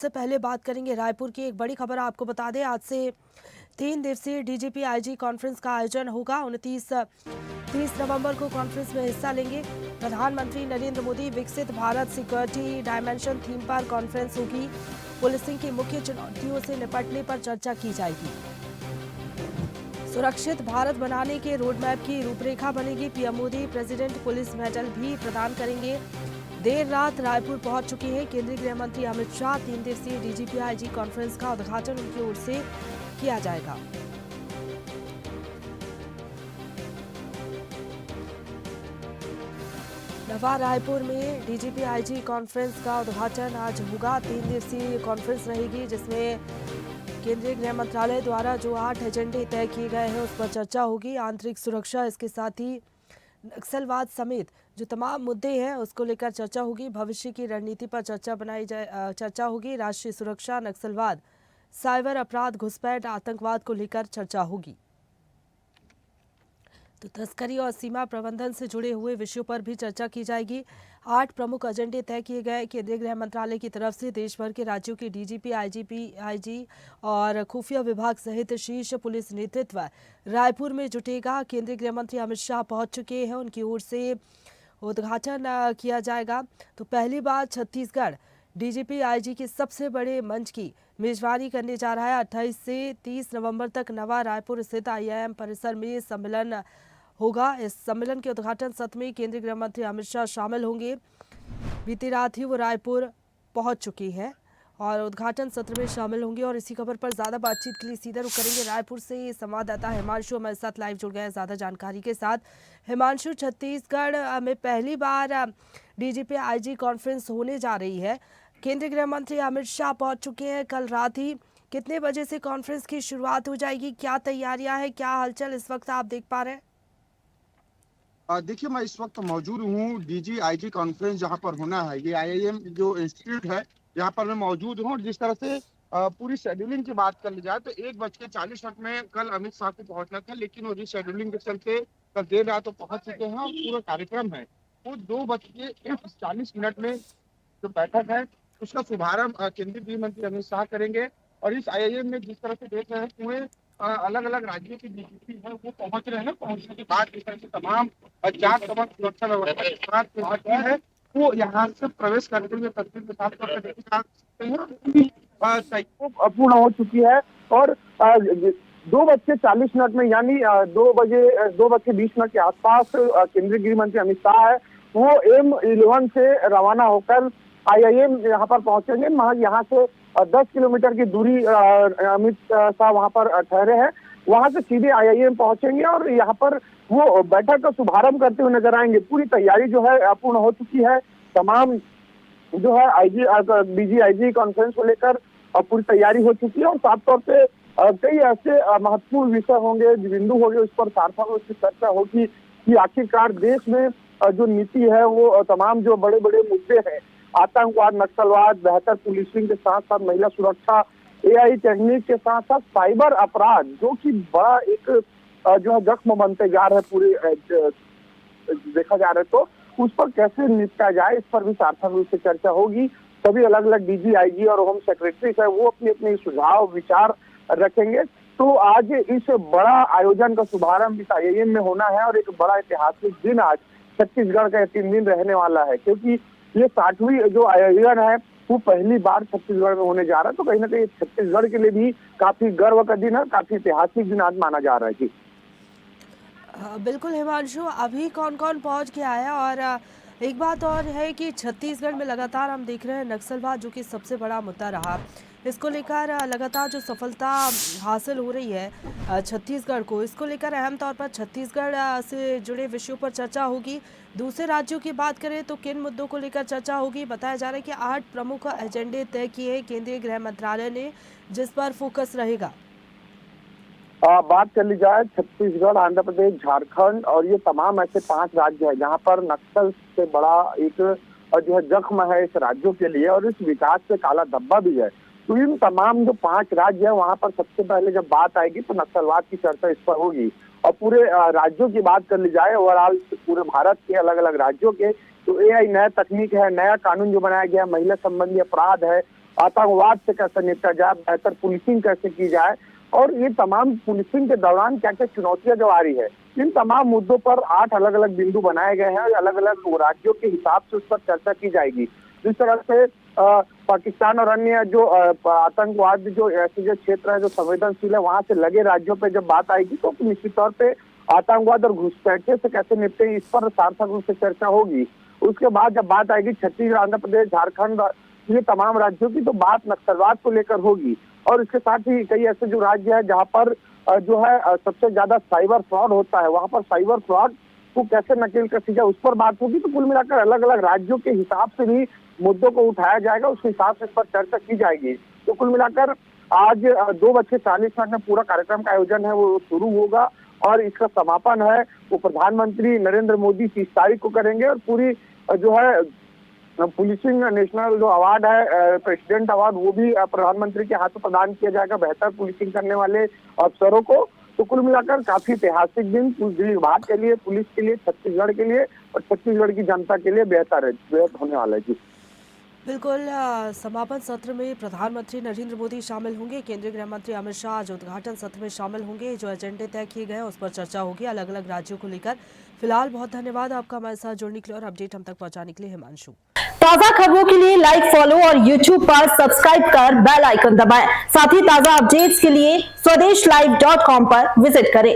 से पहले बात करेंगे रायपुर की एक बड़ी खबर। आपको बता दें, आज से 3 दिवसीय डीजीपी आईजी कॉन्फ्रेंस का आयोजन होगा। 30 नवंबर को कॉन्फ्रेंस में हिस्सा लेंगे प्रधानमंत्री नरेंद्र मोदी। विकसित भारत सिक्योरिटी डायमेंशन थीम पर कॉन्फ्रेंस होगी। पुलिसिंग की मुख्य चुनौतियों से निपटने पर चर्चा की जाएगी। सुरक्षित भारत बनाने के रोडमैप की रूपरेखा बनेगी। PM Modi president police medal भी प्रदान करेंगे। देर रात रायपुर पहुंच चुके हैं केंद्रीय गृह मंत्री अमित शाह। 3 दिवसीय डीजीपी आईजी कॉन्फ्रेंस का उद्घाटन उनकी ओर से किया जाएगा। नवा रायपुर में डीजीपी आईजी कॉन्फ्रेंस का उद्घाटन आज होगा। 3 दिवसीय कॉन्फ्रेंस रहेगी, जिसमें केंद्रीय गृह मंत्रालय द्वारा जो 8 एजेंडे तय किए गए हैं उस पर चर्चा होगी। आंतरिक सुरक्षा, इसके साथ ही नक्सलवाद समेत जो तमाम मुद्दे हैं उसको लेकर चर्चा होगी। भविष्य की रणनीति पर चर्चा होगी। राष्ट्रीय सुरक्षा, नक्सलवाद, साइबर अपराध, घुसपैठ, आतंकवाद को लेकर चर्चा होगी। तो तस्करी और सीमा प्रबंधन से जुड़े हुए विषयों पर भी चर्चा की जाएगी। 8 प्रमुख एजेंडे तय किए गए केंद्रीय गृह मंत्रालय की तरफ से। देश भर के राज्यों के डीजीपी, आईजी और खुफिया विभाग सहित शीर्ष पुलिस नेतृत्व रायपुर में जुटेगा। केंद्रीय गृह मंत्री अमित शाह पहुंच चुके हैं, उनकी ओर से उद्घाटन किया जाएगा। तो पहली बार छत्तीसगढ़ डीजीपी आईजी के सबसे बड़े मंच की मेजबानी करने जा रहा है। 28 से 30 नवंबर तक नवा रायपुर स्थित आईआईएम परिसर में सम्मेलन होगा। इस सम्मेलन के उद्घाटन सत्र में केंद्रीय गृह मंत्री अमित शाह शामिल होंगे। बीती रात ही वो रायपुर पहुंच चुके हैं और उद्घाटन सत्र में शामिल होंगे। और इसी खबर पर ज्यादा बातचीत के लिए सीधा रुख करेंगे रायपुर से। संवाददाता हिमांशु हमारे साथ लाइव जुड़ गए हैं ज्यादा जानकारी के साथ। हिमांशु, छत्तीसगढ़ में पहली बार डीजीपी आईजी कॉन्फ्रेंस होने जा रही है। केंद्रीय गृह मंत्री अमित शाह पहुंच चुके हैं कल रात ही। कितने बजे से कॉन्फ्रेंस की शुरुआत हो जाएगी, क्या तैयारियां हैं, क्या हलचल इस वक्त आप देख पा रहे हैं? देखिए, मैं इस वक्त मौजूद हूँ डीजी आईजी कॉन्फ्रेंस जहाँ पर होना है। ये आईआईएम जो इंस्टीट्यूट है यहाँ पर मैं मौजूद हूँ। जिस तरह से पूरी शेड्यूलिंग की बात कर ली जाए तो 1:40 में कल अमित शाह को पहुंचना था, लेकिन वो शेड्यूलिंग के चलते कल देर रात तो पहुंच चुके हैं। और पूरा कार्यक्रम है वो 2:40 में जो बैठक है उसका शुभारंभ केंद्रीय गृह मंत्री अमित शाह करेंगे। और इस आईआईएम में जिस तरह से देख रहे हैं पूरे अलग अलग राज्यों के डीजीपी हैं वो पहुंच रहे हैं। पहुंचने के बाद इस तरह से तमाम जांच सुरक्षा व्यवस्था के साथ पहुंच गए हैं। वो यहाँ से प्रवेश करते हुए तस्वीर के साथ देखे जा सकते हैं। पूर्ण हो चुकी है और 2:40 में यानी 2:20 के आसपास केंद्रीय गृह मंत्री अमित शाह है वो M11 से रवाना होकर आईआईएम यहाँ पर पहुंचेंगे। यहाँ से 10 किलोमीटर की दूरी अमित शाह वहाँ पर ठहरे हैं। वहाँ से सीधे आईआईएम पहुंचेंगे और यहाँ पर वो बैठक का शुभारंभ करते हुए नजर आएंगे। पूरी तैयारी जो है पूर्ण हो चुकी है। तमाम जो है डीजी आईजी कॉन्फ्रेंस को लेकर पूरी तैयारी हो चुकी है। और साफ तौर पे कई ऐसे महत्वपूर्ण विषय होंगे, बिंदु होंगे, उस पर सार्थक उसकी चर्चा होगी कि आखिरकार देश में जो नीति है वो तमाम जो बड़े बड़े मुद्दे हैं, आतंकवाद, नक्सलवाद, बेहतर पुलिसिंग के साथ साथ महिला सुरक्षा, एआई टेक्निक के साथ साथ साइबर अपराध, जो कि बड़ा एक जो है जख्म बनते जा रहे पूरे देखा जा रहा है, तो उस पर कैसे निपटा जाए इस पर भी सार्थक रूप से चर्चा होगी। सभी अलग अलग डीजी, आईजी और होम सेक्रेटरी है वो अपने अपने सुझाव विचार रखेंगे। तो आज इस बड़ा आयोजन का शुभारंभ इस आईआईएम में होना है और एक बड़ा ऐतिहासिक दिन आज छत्तीसगढ़ का 3 दिन रहने वाला है, क्योंकि ये 60वीं जो आयोजन है वो पहली बार छत्तीसगढ़ में होने जा रहा है। तो कहीं ना कहीं छत्तीसगढ़ के लिए भी काफी गर्व का दिन है, काफी ऐतिहासिक दिन आज माना जा रहा है। जी बिल्कुल हिमांशु, अभी कौन कौन पहुंच गया है? और एक बात और है कि छत्तीसगढ़ में लगातार हम देख रहे हैं नक्सलवाद जो कि सबसे बड़ा मुद्दा रहा। इसको लेकर लगातार जो सफलता हासिल हो रही है छत्तीसगढ़ को, इसको लेकर अहम तौर पर छत्तीसगढ़ से जुड़े विषयों पर चर्चा होगी। दूसरे राज्यों की बात करें तो किन मुद्दों को लेकर चर्चा होगी? बताया जा रहा है कि 8 प्रमुख एजेंडे तय किए हैं केंद्रीय गृह मंत्रालय ने, जिस पर फोकस रहेगा। बात कर ली जाए छत्तीसगढ़, आंध्र प्रदेश, झारखंड और ये तमाम ऐसे 5 राज्य है जहाँ पर नक्सल से बड़ा एक जो है जख्म है इस राज्यों के लिए और इस विकास से काला धब्बा भी है। तो इन तमाम जो 5 राज्य है वहाँ पर सबसे पहले जब बात आएगी तो नक्सलवाद की चर्चा इस पर होगी। और पूरे राज्यों की बात कर ली जाए ओवरऑल पूरे भारत के अलग अलग राज्यों के, तो एआई नया तकनीक है, नया कानून जो बनाया गया, महिला संबंधी अपराध है, आतंकवाद से कैसे निपटा जाए, बेहतर पुलिसिंग कैसे की जाए, और ये तमाम पुलिसिंग के दौरान क्या क्या चुनौतियां जो आ रही है, इन तमाम मुद्दों पर 8 अलग अलग बिंदु बनाए गए हैं। अलग अलग राज्यों के हिसाब से उस पर चर्चा की जाएगी। जिस तरह से पाकिस्तान और अन्य जो आतंकवाद जो ऐसे जो क्षेत्र है जो संवेदनशील है, वहां से लगे राज्यों पे जब बात आएगी तो निश्चित तौर पे आतंकवाद और घुसपैठिए से कैसे निपटे, इस पर सार्थक रूप से चर्चा होगी। उसके बाद जब बात आएगी छत्तीसगढ़, आंध्र प्रदेश, झारखंड, ये तमाम राज्यों की, तो बात नक्सलवाद को लेकर होगी। और इसके साथ ही कई ऐसे जो राज्य है जहाँ पर जो है सबसे ज्यादा साइबर फ्रॉड होता है, वहां पर साइबर फ्रॉड को कैसे नकेल कसी जाए, उस पर बात होगी। तो कुल मिलाकर अलग अलग राज्यों के हिसाब से भी मुद्दों को उठाया जाएगा, उस हिसाब से इस पर चर्चा की जाएगी। तो कुल मिलाकर आज 2:40 में पूरा कार्यक्रम का आयोजन है वो शुरू होगा, और इसका समापन है वो प्रधानमंत्री नरेंद्र मोदी 30 तारीख को करेंगे। और पूरी जो है पुलिसिंग नेशनल जो अवार्ड है, प्रेसिडेंट अवार्ड, वो भी प्रधानमंत्री के हाथों प्रदान किया जाएगा बेहतर पुलिसिंग करने वाले अफसरों को। तो कुल मिलाकर काफी ऐतिहासिक दिन विभाग के लिए, पुलिस के लिए, छत्तीसगढ़ के लिए और छत्तीसगढ़ की जनता के लिए बेहतर होने वाला है। जी बिल्कुल। समापन सत्र में प्रधानमंत्री नरेंद्र मोदी शामिल होंगे, केंद्रीय गृह मंत्री अमित शाह आज उद्घाटन सत्र में शामिल होंगे। जो एजेंडे तय किए गए हैं उस पर चर्चा होगी अलग अलग राज्यों को लेकर। फिलहाल बहुत धन्यवाद आपका हमारे साथ जुड़ने के लिए और अपडेट हम तक पहुंचाने के लिए, हिमांशु। ताजा खबरों के लिए लाइक, फॉलो और YouTube पर सब्सक्राइब कर बेल आइकन दबाएं। साथ ही ताजा अपडेट्स के लिए स्वदेशलाइव.com पर विजिट करें।